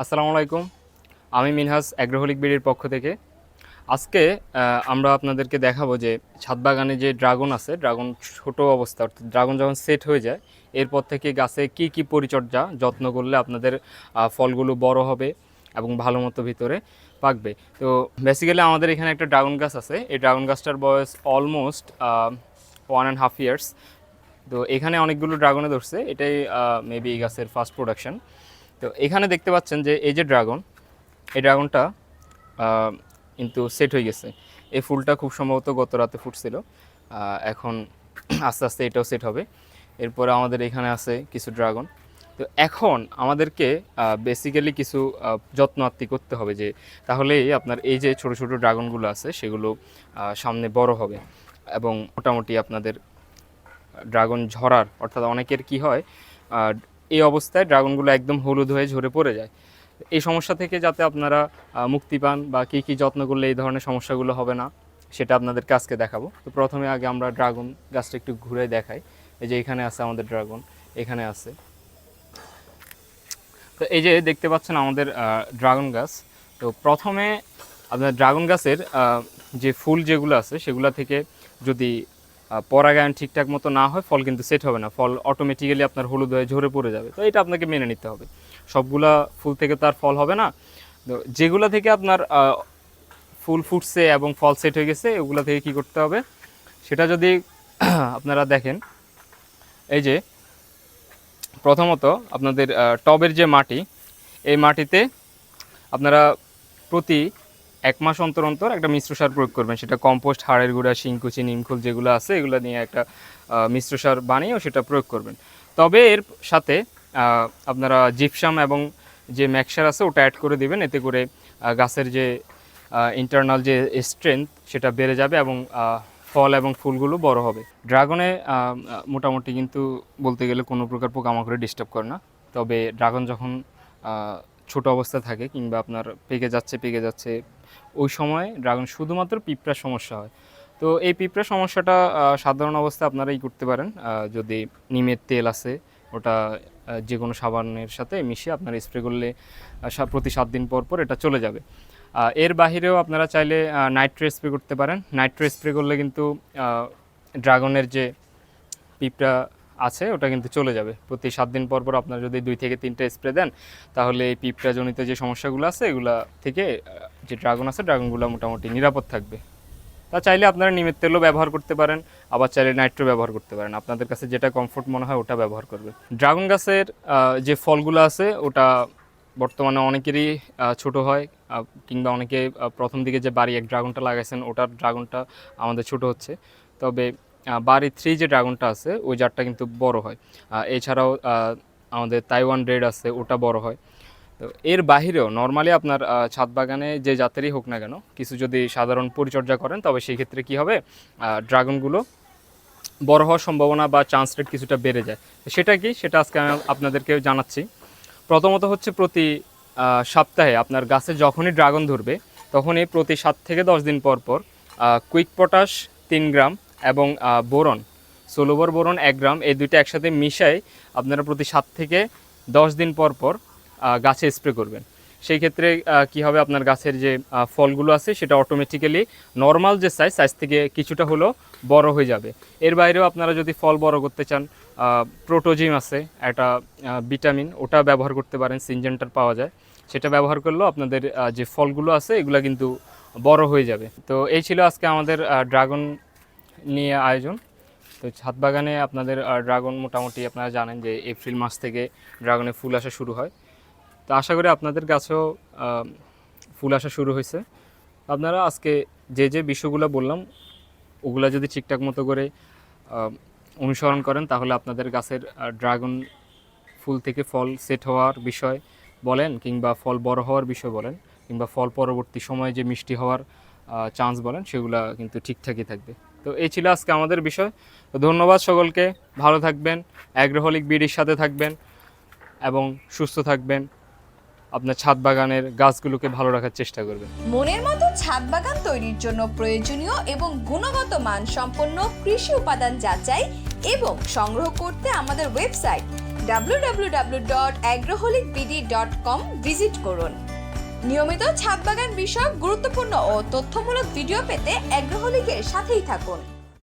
আসসালামু আলাইকুম। আমি মিনহাজ অ্যাগ্রোহলিক বিডির পক্ষ থেকে আজকে আমরা আপনাদেরকে দেখাবো যে ছাদ বাগানে যে ড্রাগন আছে, ড্রাগন ছোট অবস্থা অর্থাৎ ড্রাগন যখন সেট হয়ে যায় এরপর থেকে গাছে কি কি পরিচর্যা যত্ন করলে আপনাদের ফলগুলো বড় হবে এবং ভালো মতো ভিতরে পাকবে। তো বেসিক্যালি আমাদের এখানে একটা ড্রাগন গাছ আছে। এই ড্রাগন গাছটার বয়স অলমোস্ট 1.5 ইয়ার্স। তো এখানে অনেকগুলো ড্রাগনে ধরছে, এটাই মেবি এই গাছের ফার্স্ট প্রোডাকশন। তো এখানে দেখতে পাচ্ছেন যে এই যে ড্রাগন, এই ড্রাগনটা কিন্তু সেট হয়ে গেছে। এই ফুলটা খুব সম্ভবত গত রাতে ফুটছিল, এখন আস্তে আস্তে এটাও সেট হবে। এরপরে আমাদের এখানে আছে কিছু ড্রাগন। তো এখন আমাদেরকে বেসিক্যালি কিছু যত্ন আত্তি করতে হবে, যে তাহলেই আপনার এই যে ছোট ছোট ড্রাগনগুলো আছে সেগুলো সামনে বড় হবে এবং মোটামুটি আপনাদের ড্রাগন ঝরার, অর্থাৎ অনেকের কি হয় এই অবস্থায় ড্রাগনগুলো একদম হলুদ হয়ে ঝরে পড়ে যায়। এই সমস্যা থেকে যাতে আপনারা মুক্তি পান বা কী কী যত্ন করলে এই ধরনের সমস্যাগুলো হবে না, সেটা আপনাদেরকে আজকে দেখাবো। তো প্রথমে আগে আমরা ড্রাগন গাছটা একটু ঘুরে দেখাই। এই যে এখানে আছে আমাদের ড্রাগন, এখানে আছে। তো এই যে দেখতে পাচ্ছেন আমাদের ড্রাগন গাছ। তো প্রথমে আপনার ড্রাগন গাছের যে ফুল যেগুলো আছে সেগুলো থেকে যদি পরাগায়ন ঠিকঠাক মতো না হয় ফল কিন্তু সেট হবে না, ফল অটোমেটিক্যালি আপনার হলুদ হয়ে ঝরে পড়ে যাবে। তো এটা আপনাকে মেনে নিতে হবে, সবগুলা ফুল থেকে তার ফল হবে না। তো যেগুলো থেকে আপনার ফুল ফুটছে এবং ফল সেট হয়ে গেছে ওগুলো থেকে কি করতে হবে সেটা যদি আপনারা দেখেন, এই যে প্রথমত আপনাদের টবের যে মাটি, এই মাটিতে আপনারা প্রতি 1 মাস অন্তর অন্তর একটা মিশ্র সার প্রয়োগ করবেন। সেটা কম্পোস্ট, হাড়ের গুঁড়া, শিংকুচি, নিমখোল যেগুলো আছে এগুলো নিয়ে একটা মিশ্র সার বানিয়েও সেটা প্রয়োগ করবেন। তবে এর সাথে আপনারা জিপসাম এবং যে ম্যাক্সার আছে ওটা অ্যাড করে দিবেন। এতে করে গাছের যে ইন্টারনাল যে স্ট্রেংথ সেটা বেড়ে যাবে এবং ফল এবং ফুলগুলো বড় হবে। ড্রাগনে মোটামুটি কিন্তু বলতে গেলে কোনো প্রকার পোকামাকড়ে ডিস্টার্ব করে না। তবে ড্রাগন যখন ছোট অবস্থায় থাকে কিংবা আপনার পেকে যাচ্ছে ওই সময় ড্রাগন শুধুমাত্র পিঁপড়ার সমস্যা হয়। তো এই পিঁপড়ার সমস্যাটা সাধারণ অবস্থায় আপনারা করতে পারেন, যদি নিমের তেল আছে ওটা যে কোনো সাবানের সাথে মিশিয়ে আপনারা স্প্রে করলে প্রতি 7 দিন পর পর এটা চলে যাবে। এর বাহিরেও আপনারা চাইলে নাইট্রো স্প্রে করতে পারেন। নাইট্রো স্প্রে করলে কিন্তু ড্রাগনের যে পিঁপড়া আছে ওটা কিন্তু চলে যাবে। প্রতি 7 দিন পর পর আপনারা যদি 2 থেকে 3টা স্প্রে দেন তাহলে এই পিঁপড়াজনিত যে সমস্যাগুলো আছে এগুলা থেকে যে ড্রাগন আছে ড্রাগনগুলো মোটামুটি নিরাপদ থাকবে। তা চাইলে আপনারা নিমের তেলও ব্যবহার করতে পারেন, আবার চাইলে নাইট্রো ব্যবহার করতে পারেন। আপনাদের কাছে যেটা কমফোর্ট মনে হয় ওটা ব্যবহার করবেন। ড্রাগন গাছের যে ফলগুলো আছে ওটা বর্তমানে অনেকেরই ছোট হয়, কিংবা অনেকে প্রথম দিকে যে বাড়ি 1 ড্রাগনটা লাগাইছেন ওটার ড্রাগনটা আমাদের ছোট হচ্ছে। তবে বাড়ি 3 যে ড্রাগনটা আছে ওই জাতটা কিন্তু বড় হয়। এছাড়াও আমাদের তাইওয়ান রেড আছে, ওটা বড় হয়। তো এর বাহিরেও নর্মালি আপনার ছাদ বাগানে যে জাতেরই হোক না কেন কিছু যদি সাধারণ পরিচর্যা করেন তবে সেই ক্ষেত্রে কী হবে, ড্রাগনগুলো বড় হওয়ার সম্ভাবনা বা চান্স রেট কিছুটা বেড়ে যায়। সেটা কি, সেটা আজকে আমি আপনাদেরকে জানাচ্ছি। প্রথমত হচ্ছে প্রতি সপ্তাহে আপনার গাছে যখনই ড্রাগন ধরবে তখনই প্রতি 7 থেকে 10 দিন পর পর কুইক পটাশ 3 গ্রাম এবং বোরন, সোলোবর বোরন 1 গ্রাম, এই দুইটা একসাথে মিশাই আপনারা প্রতি 7 থেকে 10 দিন পর পর গাছে স্প্রে করবেন। সেই ক্ষেত্রে কি হবে, আপনার গাছের যে ফলগুলো আছে সেটা অটোমেটিক্যালি নর্মাল যে সাইজ থেকে কিছুটা হলেও বড় হয়ে যাবে। এর বাইরেও আপনারা যদি ফল বড় করতে চান, প্রোটোজিম আছে একটা ভিটামিন, ওটা ব্যবহার করতে পারেন, সিনজেন্টার পাওয়া যায়, সেটা ব্যবহার করলেও আপনাদের যে ফলগুলো আছে এগুলো কিন্তু বড় হয়ে যাবে। তো এই ছিল আজকে আমাদের ড্রাগন নিয়ে আয়োজন। তো ছাদ বাগানে আপনাদের ড্রাগন মোটামুটি আপনারা জানেন যে এপ্রিল মাস থেকে ড্রাগনে ফুল আসা শুরু হয়। তো আশা করি আপনাদের কাছেও ফুল আসা শুরু হয়েছে। আপনারা আজকে যে যে বিষয়গুলো বললাম ওগুলো যদি ঠিকঠাক মতো করে অনুসরণ করেন তাহলে আপনাদের গাছের ড্রাগন ফুল থেকে ফল সেট হওয়ার বিষয় বলেন, কিংবা ফল বড় হওয়ার বিষয় বলেন, কিংবা ফল পরবর্তী সময়ে যে মিষ্টি হওয়ার চান্স বলেন, সেগুলো কিন্তু ঠিকঠাকই থাকবে। তো এই ছিল আজকে আমাদের বিষয়। তো ধন্যবাদ সকলকে, ভালো থাকবেন, অ্যাগ্রোহলিক বিডির সাথে থাকবেন এবং সুস্থ থাকবেন। আপনার ছাদ বাগানের গাছগুলোকে ভালো রাখার চেষ্টা করবেন। মনের মতো ছাদ বাগান তৈরির জন্য প্রয়োজনীয় এবং গুণগত মান সম্পন্ন কৃষি উপাদান যাচাই এবং সংগ্রহ করতে আমাদের ওয়েবসাইট www.agroholicbd.com ভিজিট করুন। নিয়মিত ছাদ বাগান বিষয়ক গুরুত্বপূর্ণ ও তথ্যমূলক ভিডিও পেতে অ্যাগ্রোহলিকের সাথেই থাকুন।